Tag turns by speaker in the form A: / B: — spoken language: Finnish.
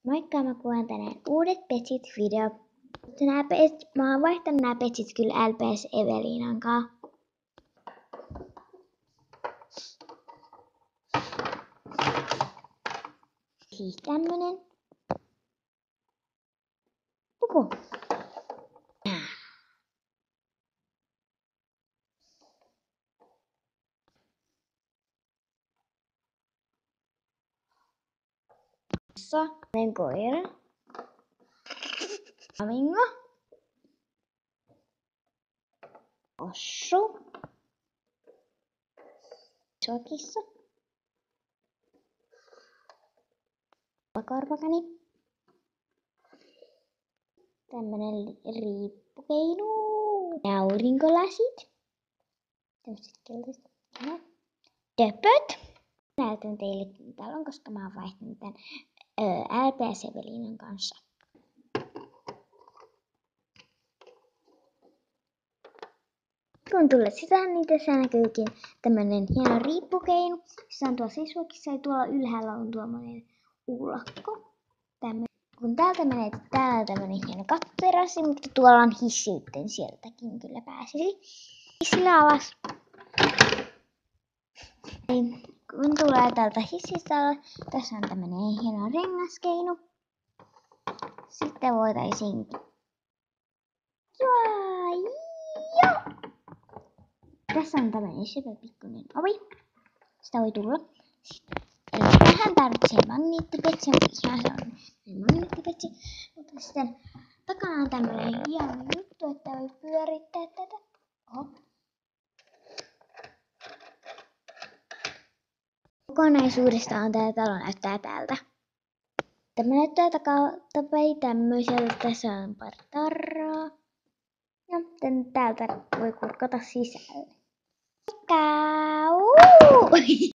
A: Moikka, mä kuvaan tänään uudet petsit-video. Mä oon vaihtanut nää petsit kyllä LPS Eveliinan kanssa. Siis tämmönen puku. Tämmönen koira. Flamingo. Ossu. Iso kissa. Korvakani. Tämmönen riippukeinu. Aurinkolasit. Tämmöset keltaiset. Töpöt. Näytän teille talon, koska mä oon vaihtanut tän LPS Eveliinan kanssa. Kun tulet sisään, niin tässä näkyykin tämmönen hieno riippukeinu. Se on tuossa isuokissa ja tuolla ylhäällä on tuommoinen uulakko. Kun täältä menee, täällä on tämmönen hieno kattoterassi, mutta tuolla on hissi, joten sieltäkin kyllä pääsisi hissillä alas. Kun tulee täältä hissistä, tässä on tämmönen hieno rengaskeinu. Sitten voitaisiin tässä on tämmönen syvä pikkuinen ovi. Sitä voi tulla. Eli tähän tarvitsee magneettipetsi. Ihan se on magneettipetsi. Mutta sitten takana on tämmönen hieno juttu, että voi pyörittää tätä. Oho. Kokonaisuudestaan tää talo näyttää tältä. Tämä näyttää takapäin tämmöiseltä. Tässä on pari tarraa. Ja täältä voi kurkata sisälle. Moikka!